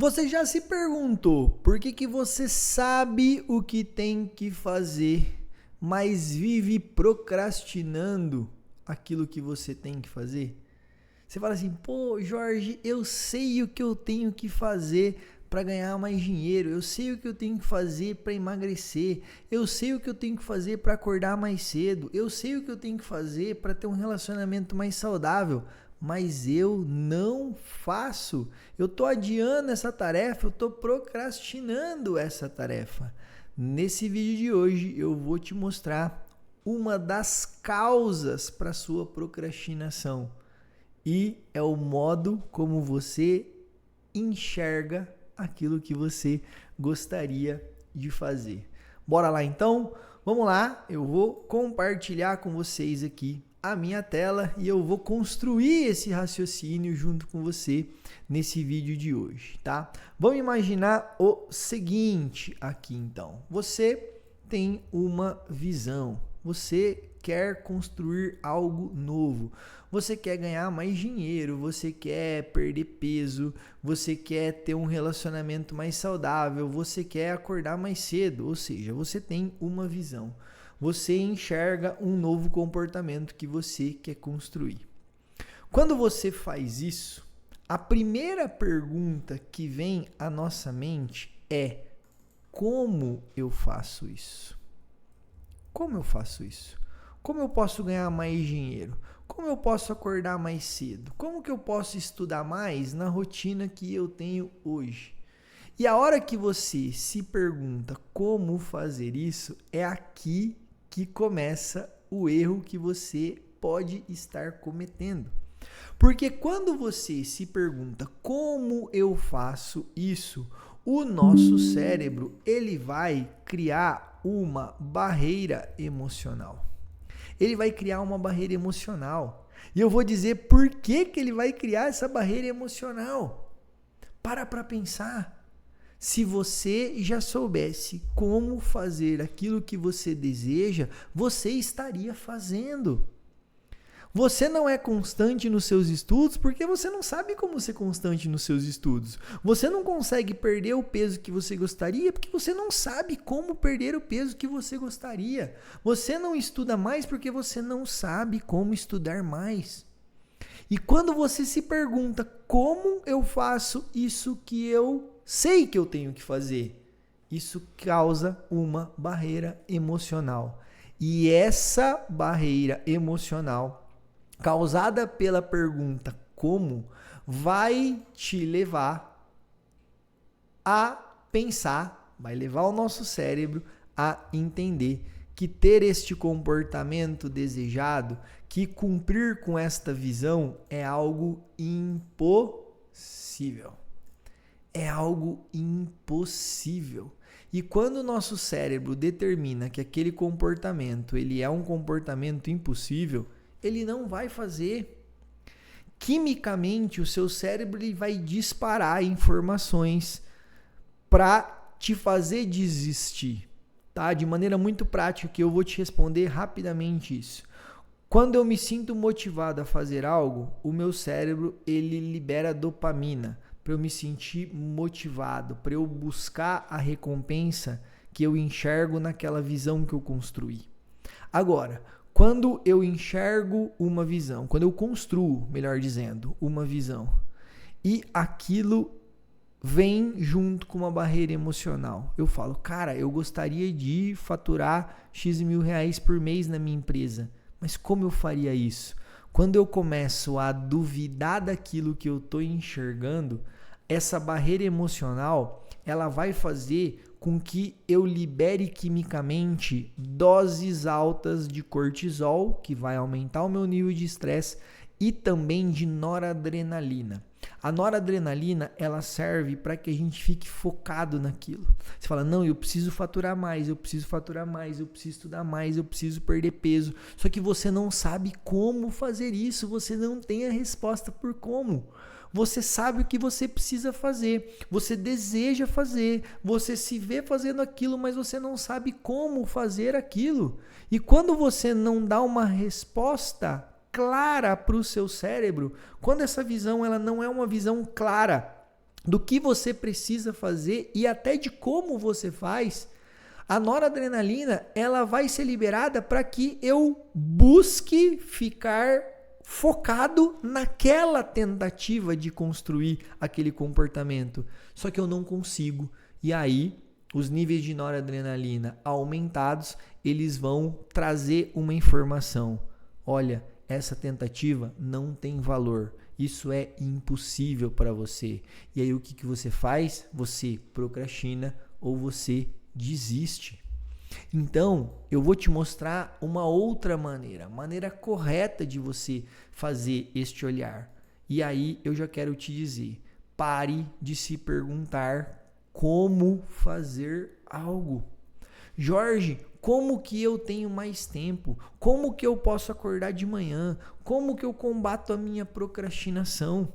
Você já se perguntou por que você sabe o que tem que fazer, mas vive procrastinando aquilo que você tem que fazer? Você fala assim, pô, Jorge, eu sei o que eu tenho que fazer para ganhar mais dinheiro, eu sei o que eu tenho que fazer para emagrecer, eu sei o que eu tenho que fazer para acordar mais cedo, eu sei o que eu tenho que fazer para ter um relacionamento mais saudável, mas eu não faço. Eu estou adiando essa tarefa, eu estou procrastinando essa tarefa. Nesse vídeo de hoje eu vou te mostrar uma das causas para sua procrastinação. E é o modo como você enxerga aquilo que você gostaria de fazer. Bora lá então? Vamos lá, eu vou compartilhar com vocês aqui a minha tela e eu vou construir esse raciocínio junto com você nesse vídeo de hoje, tá? Vamos imaginar o seguinte aqui então. Você tem uma visão, você quer construir algo novo, você quer ganhar mais dinheiro, você quer perder peso, você quer ter um relacionamento mais saudável, você quer acordar mais cedo, ou seja, você tem uma visão, você enxerga um novo comportamento que você quer construir. Quando você faz isso, a primeira pergunta que vem à nossa mente é: como eu faço isso? Como eu faço isso? Como eu posso ganhar mais dinheiro? Como eu posso acordar mais cedo? Como que eu posso estudar mais na rotina que eu tenho hoje? E a hora que você se pergunta como fazer isso, é aqui que começa o erro que você pode estar cometendo. Porque quando você se pergunta como eu faço isso, o nosso cérebro ele vai criar uma barreira emocional. Ele vai criar uma barreira emocional. E eu vou dizer por que ele vai criar essa barreira emocional. Para pensar. Se você já soubesse como fazer aquilo que você deseja, você estaria fazendo. Você não é constante nos seus estudos porque você não sabe como ser constante nos seus estudos. Você não consegue perder o peso que você gostaria porque você não sabe como perder o peso que você gostaria. Você não estuda mais porque você não sabe como estudar mais. E quando você se pergunta como eu faço isso que eu sei que eu tenho que fazer, isso causa uma barreira emocional. E essa barreira emocional causada pela pergunta como, vai te levar a pensar, vai levar o nosso cérebro a entender que ter este comportamento desejado, que cumprir com esta visão é algo impossível. É algo impossível. E quando o nosso cérebro determina que aquele comportamento ele é um comportamento impossível, ele não vai fazer. Quimicamente, o seu cérebro ele vai disparar informações para te fazer desistir, tá? De maneira muito prática, que eu vou te responder rapidamente isso. Quando eu me sinto motivado a fazer algo, o meu cérebro ele libera dopamina para eu me sentir motivado, para eu buscar a recompensa que eu enxergo naquela visão que eu construí. Agora, quando eu enxergo uma visão, quando eu construo, melhor dizendo, uma visão, e aquilo vem junto com uma barreira emocional, eu falo, cara, eu gostaria de faturar X mil reais por mês na minha empresa, mas como eu faria isso? Quando eu começo a duvidar daquilo que eu estou enxergando, essa barreira emocional, ela vai fazer com que eu libere quimicamente doses altas de cortisol, que vai aumentar o meu nível de estresse, e também de noradrenalina. A noradrenalina, ela serve para que a gente fique focado naquilo. Você fala, não, eu preciso faturar mais, eu preciso faturar mais, eu preciso estudar mais, eu preciso perder peso. Só que você não sabe como fazer isso, você não tem a resposta por como. Você sabe o que você precisa fazer, você deseja fazer, você se vê fazendo aquilo, mas você não sabe como fazer aquilo. E quando você não dá uma resposta clara para o seu cérebro, quando essa visão ela não é uma visão clara, do que você precisa fazer e até de como você faz, a noradrenalina ela vai ser liberada para que eu busque ficar focado naquela tentativa de construir aquele comportamento. Só que eu não consigo. E aí, os níveis de noradrenalina aumentados, eles vão trazer uma informação. Olha, essa tentativa não tem valor. Isso é impossível para você. E aí o que você faz? Você procrastina ou você desiste. Então, eu vou te mostrar uma outra maneira correta de você fazer este olhar. E aí eu já quero te dizer, pare de se perguntar como fazer algo. Jorge, como que eu tenho mais tempo? Como que eu posso acordar de manhã? Como que eu combato a minha procrastinação?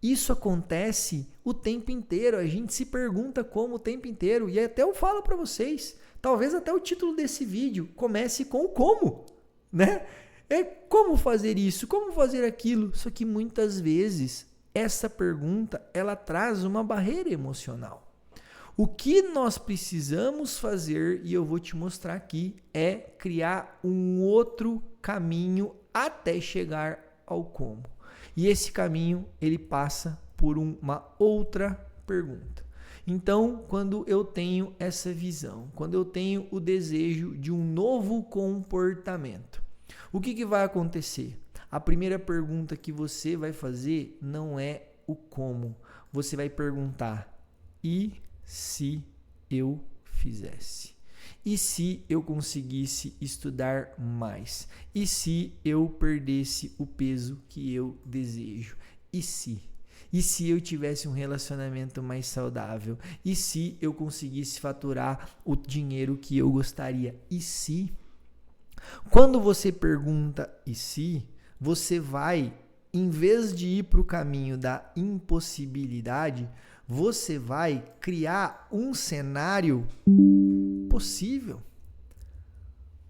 Isso acontece o tempo inteiro, a gente se pergunta como o tempo inteiro. E até eu falo para vocês, talvez até o título desse vídeo comece com o como, né? É como fazer isso, como fazer aquilo. Só que muitas vezes essa pergunta, ela traz uma barreira emocional. O que nós precisamos fazer, e eu vou te mostrar aqui, é criar um outro caminho até chegar ao como. E esse caminho, ele passa por uma outra pergunta. Então, quando eu tenho essa visão, quando eu tenho o desejo de um novo comportamento, o que vai acontecer? A primeira pergunta que você vai fazer não é o como. Você vai perguntar, e se eu fizesse? E se eu conseguisse estudar mais? E se eu perdesse o peso que eu desejo? E se? E se eu tivesse um relacionamento mais saudável? E se eu conseguisse faturar o dinheiro que eu gostaria? E se? Quando você pergunta e se, você vai, em vez de ir para o caminho da impossibilidade, você vai criar um cenário possível.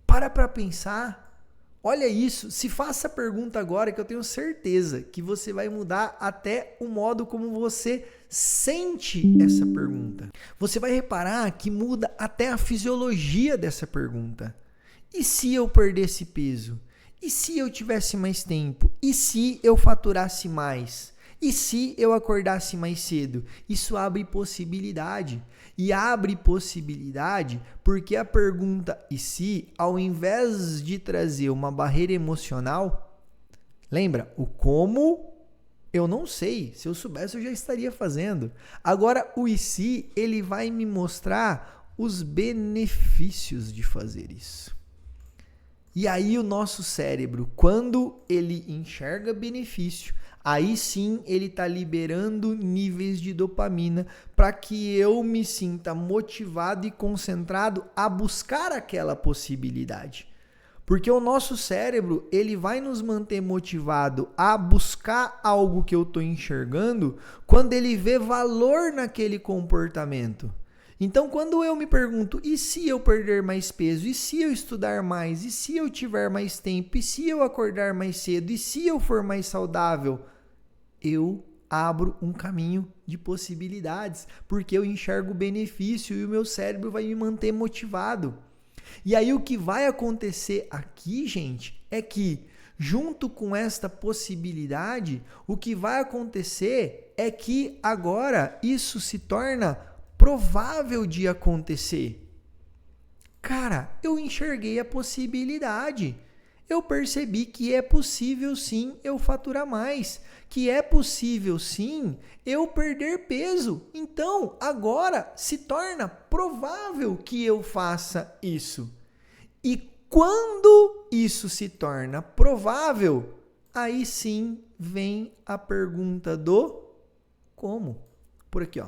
Para pensar. Olha isso. Se faça a pergunta agora, que eu tenho certeza que você vai mudar até o modo como você sente essa pergunta. Você vai reparar que muda até a fisiologia dessa pergunta. E se eu perdesse peso? E se eu tivesse mais tempo? E se eu faturasse mais? E se eu acordasse mais cedo? Isso abre possibilidade. E abre possibilidade porque a pergunta e se, ao invés de trazer uma barreira emocional, lembra, o como eu não sei. Se eu soubesse, eu já estaria fazendo. Agora, o e se, ele vai me mostrar os benefícios de fazer isso. E aí o nosso cérebro, quando ele enxerga benefício, aí sim ele está liberando níveis de dopamina para que eu me sinta motivado e concentrado a buscar aquela possibilidade. Porque o nosso cérebro, ele vai nos manter motivado a buscar algo que eu estou enxergando quando ele vê valor naquele comportamento. Então, quando eu me pergunto, e se eu perder mais peso? E se eu estudar mais? E se eu tiver mais tempo? E se eu acordar mais cedo? E se eu for mais saudável? Eu abro um caminho de possibilidades, porque eu enxergo o benefício e o meu cérebro vai me manter motivado. E aí o que vai acontecer aqui, gente, é que junto com esta possibilidade, o que vai acontecer é que agora isso se torna provável de acontecer. Cara, eu enxerguei a possibilidade. Eu percebi que é possível sim eu faturar mais, que é possível sim eu perder peso. Então, agora se torna provável que eu faça isso. E quando isso se torna provável, aí sim vem a pergunta do como. Por aqui, ó.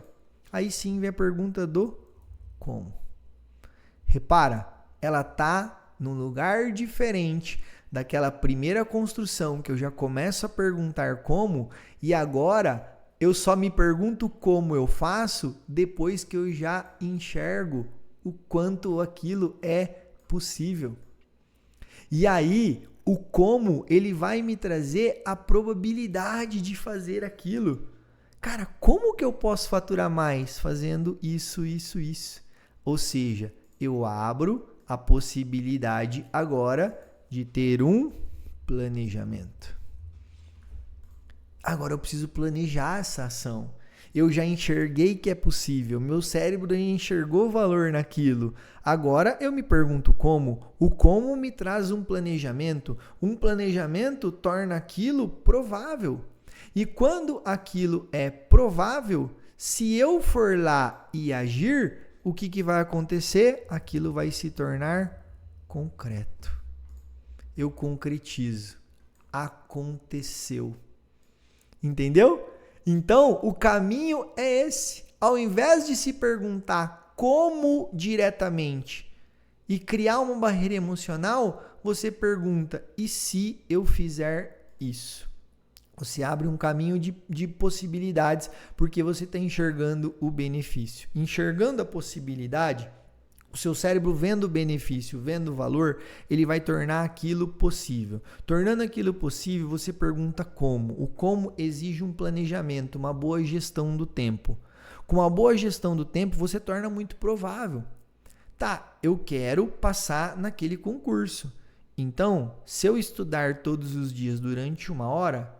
Aí sim vem a pergunta do como. Repara, ela tá num lugar diferente daquela primeira construção que eu já começo a perguntar como, e agora eu só me pergunto como eu faço depois que eu já enxergo o quanto aquilo é possível. E aí, o como, ele vai me trazer a probabilidade de fazer aquilo. Cara, como que eu posso faturar mais? Fazendo isso, isso, isso. Ou seja, eu abro a possibilidade agora de ter um planejamento. Agora eu preciso planejar essa ação. Eu já enxerguei que é possível, meu cérebro já enxergou valor naquilo. Agora eu me pergunto como. O como me traz um planejamento. Um planejamento torna aquilo provável. E quando aquilo é provável, se eu for lá e agir, o que vai acontecer? Aquilo vai se tornar concreto. Eu concretizo. Aconteceu. Entendeu? Então, o caminho é esse. Ao invés de se perguntar como diretamente e criar uma barreira emocional, você pergunta, e se eu fizer isso? Você abre um caminho de possibilidades, porque você está enxergando o benefício. Enxergando a possibilidade, o seu cérebro vendo o benefício, vendo o valor, ele vai tornar aquilo possível. Tornando aquilo possível, você pergunta como. O como exige um planejamento, uma boa gestão do tempo. Com uma boa gestão do tempo, você torna muito provável. Tá, eu quero passar naquele concurso. Então, se eu estudar todos os dias durante 1 hora,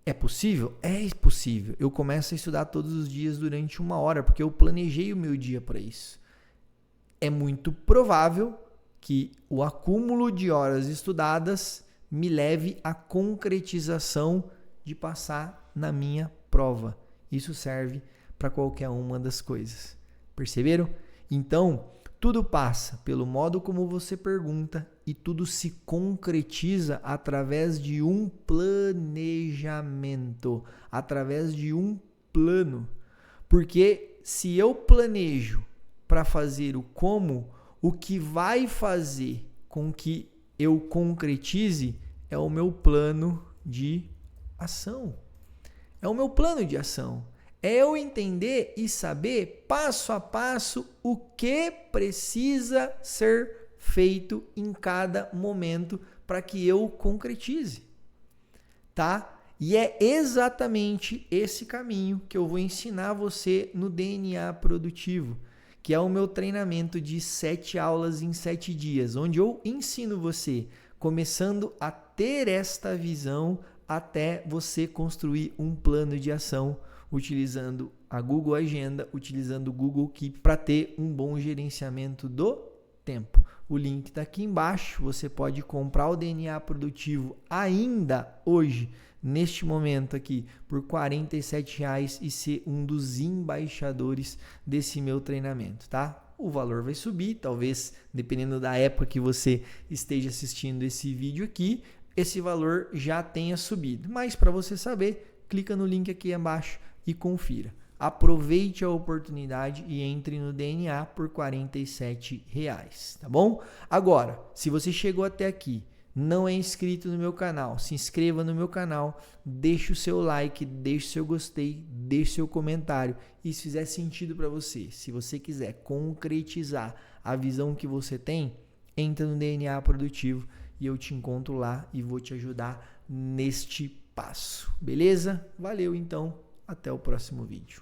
é possível? É possível. Eu começo a estudar todos os dias durante 1 hora, porque eu planejei o meu dia para isso. É muito provável que o acúmulo de horas estudadas me leve à concretização de passar na minha prova. Isso serve para qualquer uma das coisas. Perceberam? Então, tudo passa pelo modo como você pergunta e tudo se concretiza através de um planejamento, através de um plano. Porque se eu planejo para fazer o como, o que vai fazer com que eu concretize é o meu plano de ação. É o meu plano de ação. É eu entender e saber passo a passo o que precisa ser feito em cada momento para que eu concretize. Tá? E é exatamente esse caminho que eu vou ensinar você no DNA Produtivo, que é o meu treinamento de 7 aulas em 7 dias, onde eu ensino você, começando a ter esta visão até você construir um plano de ação utilizando a Google Agenda, utilizando o Google Keep para ter um bom gerenciamento do tempo. O link está aqui embaixo, você pode comprar o DNA Produtivo ainda hoje, neste momento aqui, por R$ 47,00 e ser um dos embaixadores desse meu treinamento, tá? O valor vai subir, talvez, dependendo da época que você esteja assistindo esse vídeo aqui, esse valor já tenha subido. Mas para você saber, clica no link aqui abaixo e confira. Aproveite a oportunidade e entre no DNA por R$ 47,00, tá bom? Agora, se você chegou até aqui, não é inscrito no meu canal, se inscreva no meu canal, deixe o seu like, deixe o seu gostei, deixe o seu comentário e se fizer sentido para você, se você quiser concretizar a visão que você tem, entra no DNA Produtivo e eu te encontro lá e vou te ajudar neste passo, beleza? Valeu então, até o próximo vídeo.